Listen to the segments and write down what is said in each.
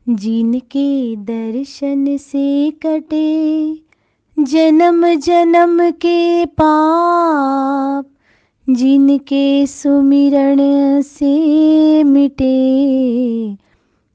जिनके दर्शन से कटे जन्म जन्म के पाप, जिनके सुमिरण से मिटे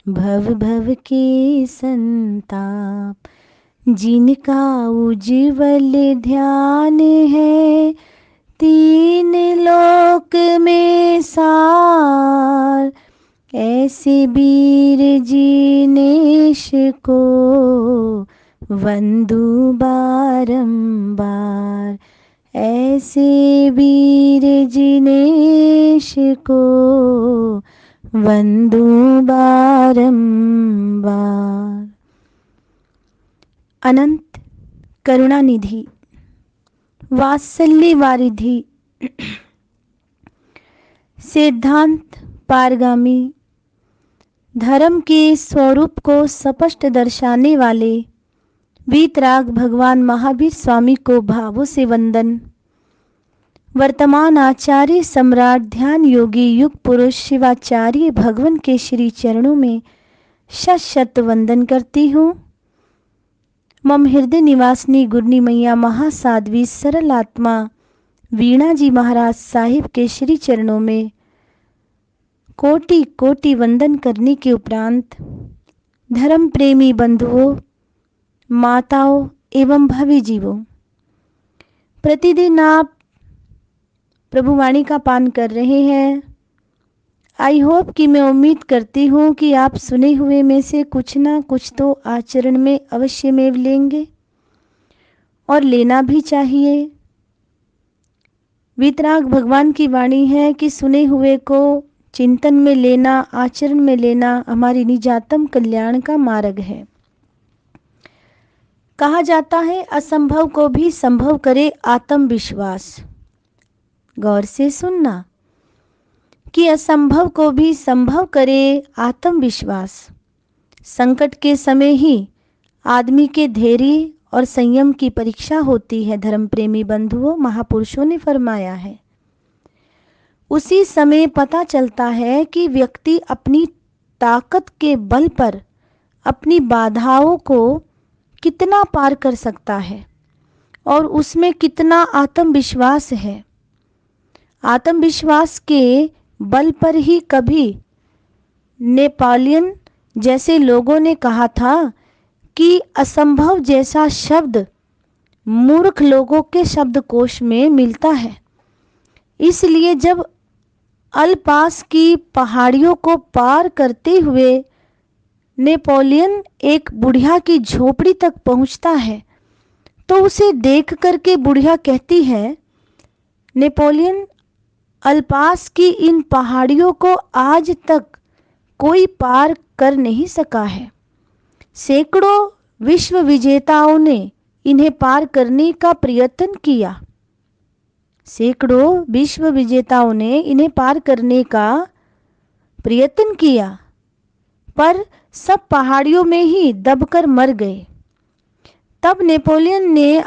भव भव के संताप, जिनका उज्ज्वल ध्यान है तीन लोक में सार, ऐसे वीर जिनेश को वंदू बारंबार, ऐसे वीर जिनेश को वंदू बारंबार। अनंत करुणानिधि वात्सल्य वारिधि सिद्धांत पारगामी, धर्म के स्वरूप को स्पष्ट दर्शाने वाले वीतराग भगवान महावीर स्वामी को भावों से वंदन। वर्तमान आचार्य सम्राट ध्यान योगी युग पुरुष शिवाचार्य भगवान के श्री चरणों में शत शत वंदन करती हूँ। मम हृदय निवासनी गुरनी मैया महासाध्वी सरल आत्मा वीणा जी महाराज साहिब के श्री चरणों में कोटि कोटि वंदन करने के उपरांत धर्म प्रेमी बंधुओं, माताओं एवं भावी जीवों, प्रतिदिन आप प्रभु वाणी का पान कर रहे हैं। आई होप कि मैं उम्मीद करती हूँ कि आप सुने हुए में से कुछ ना कुछ तो आचरण में अवश्य में लेंगे और लेना भी चाहिए। वीतराग भगवान की वाणी है कि सुने हुए को चिंतन में लेना, आचरण में लेना हमारी निजातम कल्याण का मार्ग है। कहा जाता है असंभव को भी संभव करे आत्मविश्वास। गौर से सुनना कि असंभव को भी संभव करे आत्मविश्वास। संकट के समय ही आदमी के धैर्य और संयम की परीक्षा होती है। धर्म प्रेमी बंधुओं, महापुरुषों ने फरमाया है, उसी समय पता चलता है कि व्यक्ति अपनी ताकत के बल पर अपनी बाधाओं को कितना पार कर सकता है और उसमें कितना आत्मविश्वास है। आत्मविश्वास के बल पर ही कभी नेपोलियन जैसे लोगों ने कहा था कि असंभव जैसा शब्द मूर्ख लोगों के शब्दकोश में मिलता है। इसलिए जब अल्पास की पहाड़ियों को पार करते हुए नेपोलियन एक बुढ़िया की झोपड़ी तक पहुंचता है तो उसे देख करके बुढ़िया कहती है, नेपोलियन, अल्पास की इन पहाड़ियों को आज तक कोई पार कर नहीं सका है। सैकड़ों विश्व विजेताओं ने इन्हें पार करने का प्रयत्न किया। सैकड़ों विश्व विजेताओं ने इन्हें पार करने का प्रयत्न किया, पर सब पहाड़ियों में ही दबकर मर गए। तब नेपोलियन ने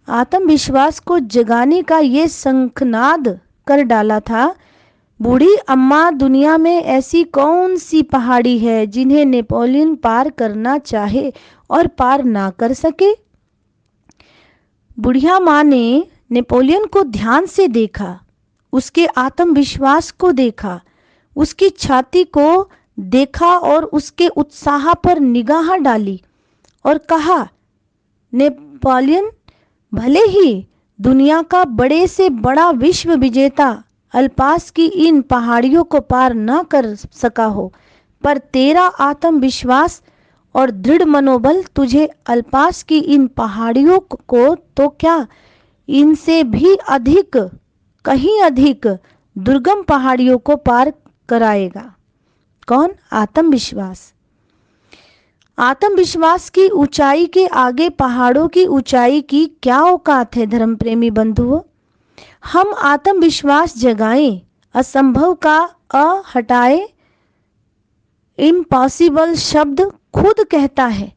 आत्मविश्वास को जगाने का ये शंखनाद कर डाला था, बूढ़ी अम्मा, दुनिया में ऐसी कौन सी पहाड़ी है जिन्हें नेपोलियन पार करना चाहे और पार ना कर सके। बुढ़िया माँ ने नेपोलियन को ध्यान से देखा, उसके आत्मविश्वास को देखा, उसकी छाती को देखा और उसके उत्साह पर निगाह डाली और कहा, नेपोलियन, भले ही दुनिया का बड़े से बड़ा विश्व विजेता अल्पास की इन पहाड़ियों को पार न कर सका हो, पर तेरा आत्मविश्वास और दृढ़ मनोबल तुझे अल्पास की इन पहाड़ियों को तो क्या, इनसे भी अधिक, कहीं अधिक दुर्गम पहाड़ियों को पार कराएगा। कौन? आत्मविश्वास। आत्मविश्वास की ऊंचाई के आगे पहाड़ों की ऊंचाई की क्या औकात है। धर्म प्रेमी बंधुओं, हम आत्मविश्वास जगाएं, असंभव का अ हटाए। इम्पॉसिबल शब्द खुद कहता है,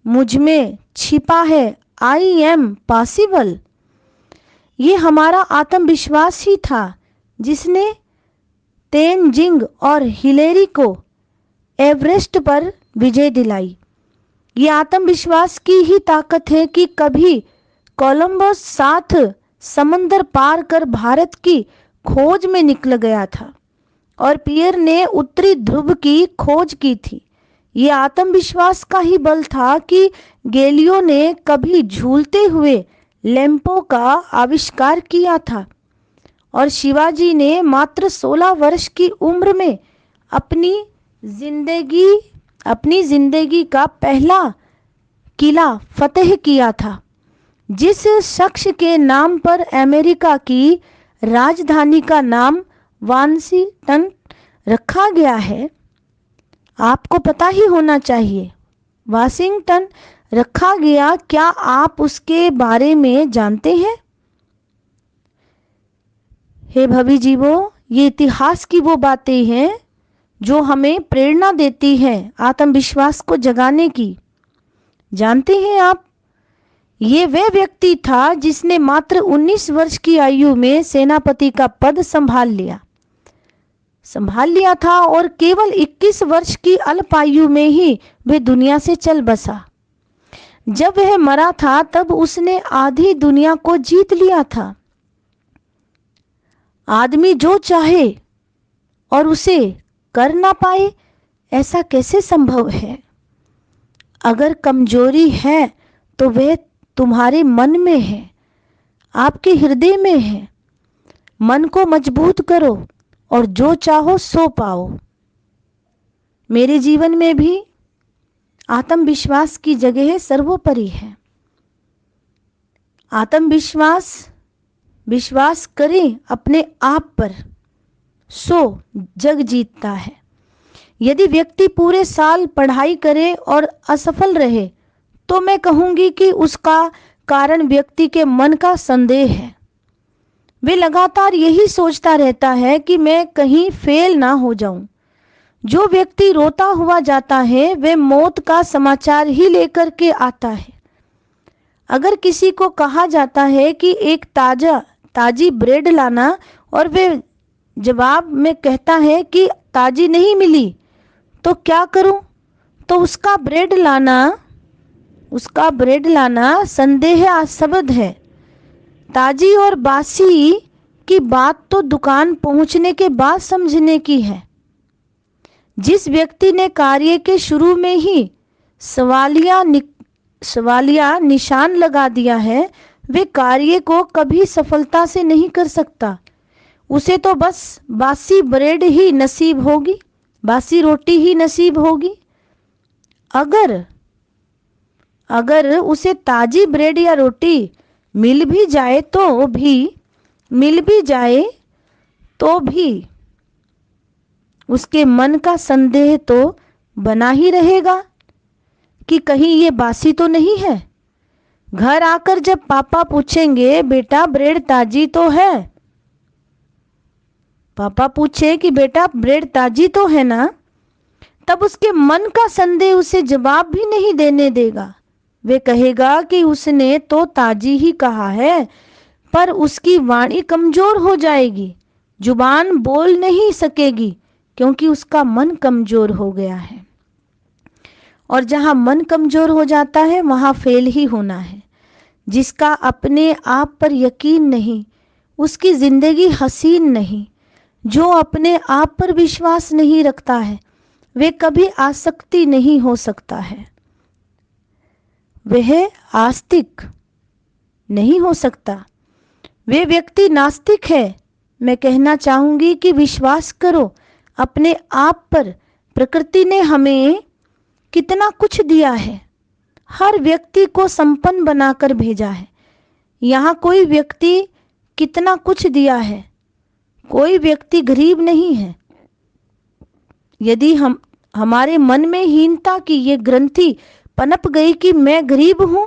मुझ में छिपा है आई एम पॉसिबल। ये हमारा आत्मविश्वास ही था जिसने तेनजिंग और हिलेरी को एवरेस्ट पर विजय दिलाई। ये आत्मविश्वास की ही ताकत है कि कभी कोलंबस 7 समंदर पार कर भारत की खोज में निकल गया था और पियर ने उत्तरी ध्रुव की खोज की थी। ये आत्मविश्वास का ही बल था कि गैलियो ने कभी झूलते हुए लैंपों का आविष्कार किया था और शिवाजी ने मात्र 16 वर्ष की उम्र में अपनी जिंदगी का पहला किला फतेह किया था। जिस शख्स के नाम पर अमेरिका की राजधानी का नाम वाशिंगटन रखा गया है, आपको पता ही होना चाहिए। वाशिंगटन रखा गया, क्या आप उसके बारे में जानते हैं? हे भवी जीवों, ये इतिहास की वो बातें हैं जो हमें प्रेरणा देती हैं आत्मविश्वास को जगाने की। जानते हैं आप, ये वह व्यक्ति था जिसने मात्र 19 वर्ष की आयु में सेनापति का पद संभाल लिया था और केवल 21 वर्ष की अल्प आयु में ही वह दुनिया से चल बसा। जब वह मरा था तब उसने आधी दुनिया को जीत लिया था। आदमी जो चाहे और उसे कर ना पाए, ऐसा कैसे संभव है? अगर कमजोरी है तो वह तुम्हारे मन में है, आपके हृदय में है। मन को मजबूत करो और जो चाहो सो पाओ। मेरे जीवन में भी आत्मविश्वास की जगह सर्वोपरि है। विश्वास करें अपने आप पर, सो जग जीतता है। यदि व्यक्ति पूरे साल पढ़ाई करे और असफल रहे तो मैं कहूंगी कि उसका कारण व्यक्ति के मन का संदेह है। वे लगातार यही सोचता रहता है कि मैं कहीं फेल ना हो जाऊं। जो व्यक्ति रोता हुआ जाता है वह मौत का समाचार ही लेकर के आता है। अगर किसी को कहा जाता है कि एक ताजी ब्रेड लाना और वे जवाब में कहता है कि ताजी नहीं मिली, तो क्या करूं? तो उसका ब्रेड लाना संदेहास्पद है। ताजी और बासी की बात तो दुकान पहुंचने के बाद समझने की है। जिस व्यक्ति ने कार्य के शुरू में ही सवालिया निशान लगा दिया है, वे कार्य को कभी सफलता से नहीं कर सकता। उसे तो बस बासी ब्रेड ही नसीब होगी, बासी रोटी ही नसीब होगी। अगर उसे ताजी ब्रेड या रोटी मिल भी जाए तो भी उसके मन का संदेह तो बना ही रहेगा कि कहीं ये बासी तो नहीं है। घर आकर जब पापा पूछेंगे, बेटा ब्रेड ताजी तो है? पापा पूछे कि बेटा ब्रेड ताजी तो है ना? तब उसके मन का संदेह उसे जवाब भी नहीं देने देगा। वे कहेगा कि उसने तो ताजी ही कहा है, पर उसकी वाणी कमजोर हो जाएगी, जुबान बोल नहीं सकेगी क्योंकि उसका मन कमजोर हो गया है। और जहां मन कमजोर हो जाता है वहां फेल ही होना है। जिसका अपने आप पर यकीन नहीं, उसकी जिंदगी हसीन नहीं। जो अपने आप पर विश्वास नहीं रखता है, वे कभी आसक्ति नहीं हो सकता है, वह आस्तिक नहीं हो सकता। वे व्यक्ति नास्तिक है। मैं कहना चाहूंगी कि विश्वास करो अपने आप पर। प्रकृति ने हमें कितना कुछ दिया है। हर व्यक्ति को संपन्न बनाकर भेजा है। यहाँ कोई व्यक्ति कितना कुछ दिया है, कोई व्यक्ति गरीब नहीं है। यदि हमारे मन में हीनता की ये ग्रंथि पनप गई कि मैं गरीब हूं,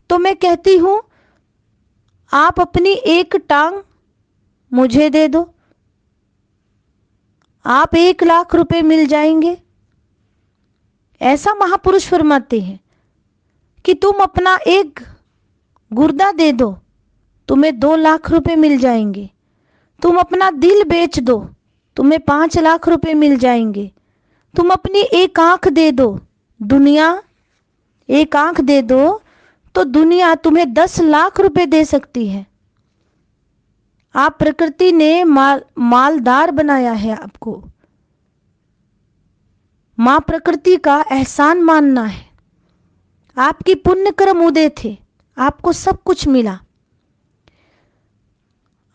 तो मैं कहती हूं आप अपनी एक टांग मुझे दे दो, आप 1 लाख रुपए मिल जाएंगे। ऐसा महापुरुष फरमाते हैं कि तुम अपना एक गुर्दा दे दो, तुम्हें 2 लाख रुपए मिल जाएंगे। तुम अपना दिल बेच दो, तुम्हें 5 लाख रुपए मिल जाएंगे। तुम अपनी एक आंख दे दो, एक आंख दे दो तो दुनिया तुम्हें 10 लाख रुपए दे सकती है। आप प्रकृति ने मालदार बनाया है आपको। मां प्रकृति का एहसान मानना है। आपकी पुण्य कर्म उदय थे, आपको सब कुछ मिला।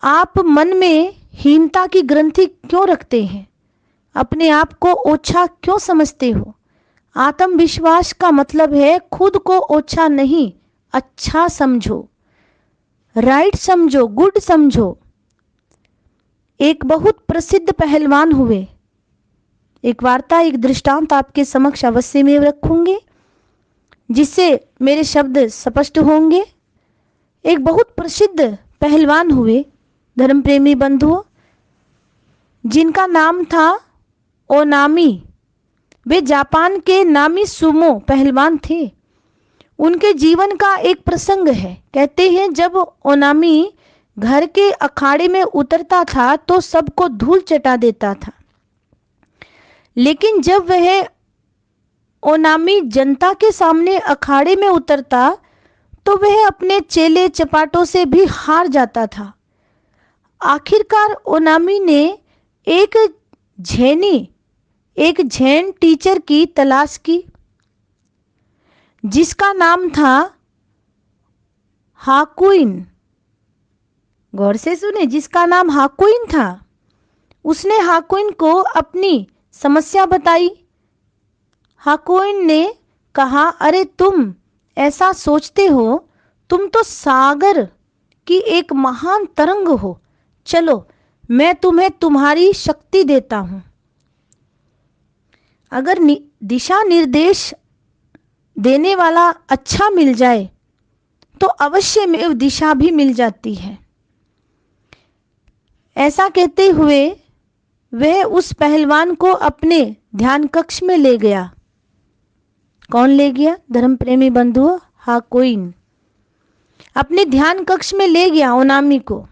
आप मन में हीनता की ग्रंथि क्यों रखते हैं? अपने आप को ओछा क्यों समझते हो? आत्मविश्वास का मतलब है खुद को ओछा नहीं, अच्छा समझो, राइट समझो, गुड समझो। एक बहुत प्रसिद्ध पहलवान हुए। एक वार्ता, एक दृष्टांत आपके समक्ष अवश्य में रखूंगे, जिससे मेरे शब्द स्पष्ट होंगे। एक बहुत प्रसिद्ध पहलवान हुए धर्म प्रेमी बंधुओं, जिनका नाम था ओनामी। वे जापान के नामी सुमो पहलवान थे। उनके जीवन का एक प्रसंग है। कहते हैं जब ओनामी घर के अखाड़े में उतरता था तो सबको धूल चटा देता था, लेकिन जब वह ओनामी जनता के सामने अखाड़े में उतरता तो वह अपने चेले चपाटों से भी हार जाता था। आखिरकार ओनामी ने एक झेन टीचर की तलाश की, जिसका नाम था हाकुइन। गौर से सुने, जिसका नाम हाकुइन था। उसने हाकुइन को अपनी समस्या बताई। हाकुइन ने कहा, अरे तुम ऐसा सोचते हो, तुम तो सागर की एक महान तरंग हो। चलो मैं तुम्हें तुम्हारी शक्ति देता हूं। अगर दिशा निर्देश देने वाला अच्छा मिल जाए तो अवश्य में दिशा भी मिल जाती है। ऐसा कहते हुए वह उस पहलवान को अपने ध्यान कक्ष में ले गया। कौन ले गया धर्म प्रेमी बंधुओं? हाकुइन अपने ध्यान कक्ष में ले गया ओनामी को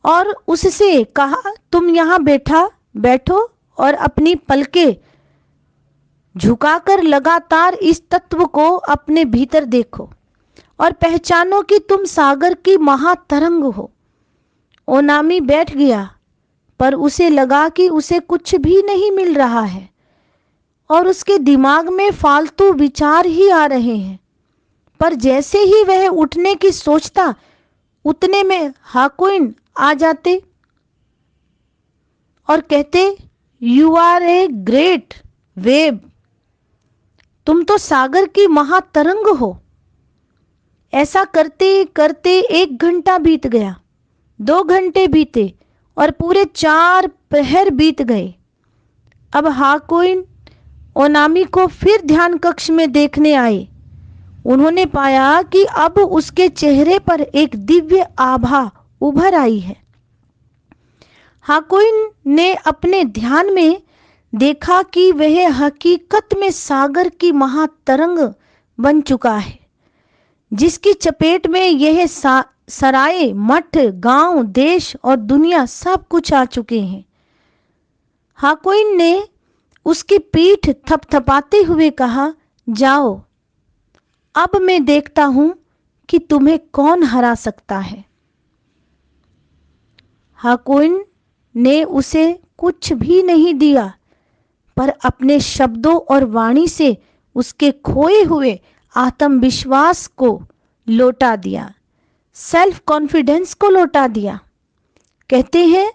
और उससे कहा, तुम यहां बैठो और अपनी पलकें झुकाकर लगातार इस तत्व को अपने भीतर देखो और पहचानो कि तुम सागर की महातरंग हो। ओनामी बैठ गया, पर उसे लगा कि उसे कुछ भी नहीं मिल रहा है और उसके दिमाग में फालतू विचार ही आ रहे हैं। पर जैसे ही वह उठने की सोचता, उतने में हाकुइन आ जाते और कहते, you are a great wave, तुम तो सागर की महातरंग हो। ऐसा करते करते 1 घंटा बीत गया, 2 घंटे बीते और पूरे 4 प्रहर बीत गए। अब हाकुइन ओनामी को फिर ध्यान कक्ष में देखने आए। उन्होंने पाया कि अब उसके चेहरे पर एक दिव्य आभा उभर आई है। हाकुइन ने अपने ध्यान में देखा कि वह हकीकत में सागर की महातरंग बन चुका है, जिसकी चपेट में यह सराय, मठ, गांव, देश और दुनिया सब कुछ आ चुके हैं। हाकुइन ने उसकी पीठ थपथपाते हुए कहा, जाओ, अब मैं देखता हूं कि तुम्हें कौन हरा सकता है। हाकुइन ने उसे कुछ भी नहीं दिया, पर अपने शब्दों और वाणी से उसके खोए हुए आत्मविश्वास को लौटा दिया, सेल्फ कॉन्फिडेंस को लौटा दिया। कहते हैं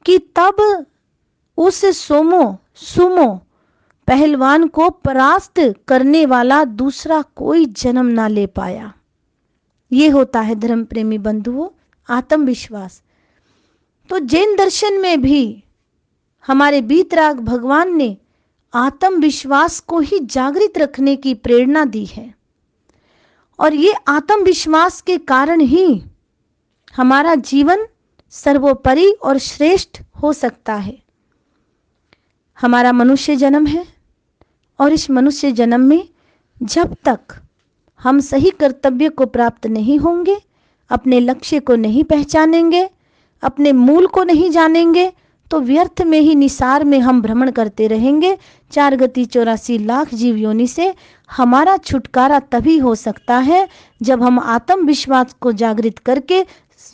कि तब उस सुमो पहलवान को परास्त करने वाला दूसरा कोई जन्म ना ले पाया। ये होता है धर्म प्रेमी बंधुओं आत्मविश्वास। तो जैन दर्शन में भी हमारे वीतराग भगवान ने आत्मविश्वास को ही जागृत रखने की प्रेरणा दी है, और ये आत्मविश्वास के कारण ही हमारा जीवन सर्वोपरि और श्रेष्ठ हो सकता है। हमारा मनुष्य जन्म है और इस मनुष्य जन्म में जब तक हम सही कर्तव्य को प्राप्त नहीं होंगे, अपने लक्ष्य को नहीं पहचानेंगे, अपने मूल को नहीं जानेंगे, तो व्यर्थ में ही निसार में हम भ्रमण करते रहेंगे। 4 गति 84 लाख जीव योनि से हमारा छुटकारा तभी हो सकता है जब हम आत्मविश्वास को जागृत करके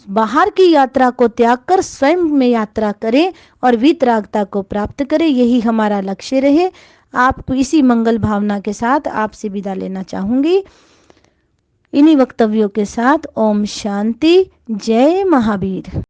बाहर की यात्रा को त्याग कर स्वयं में यात्रा करें और वीतरागता को प्राप्त करें। यही हमारा लक्ष्य रहे। आपको इसी मंगल भावना के साथ आपसे विदा लेना चाहूंगी। इन्हीं वक्तव्यों के साथ ओम शांति। जय महावीर।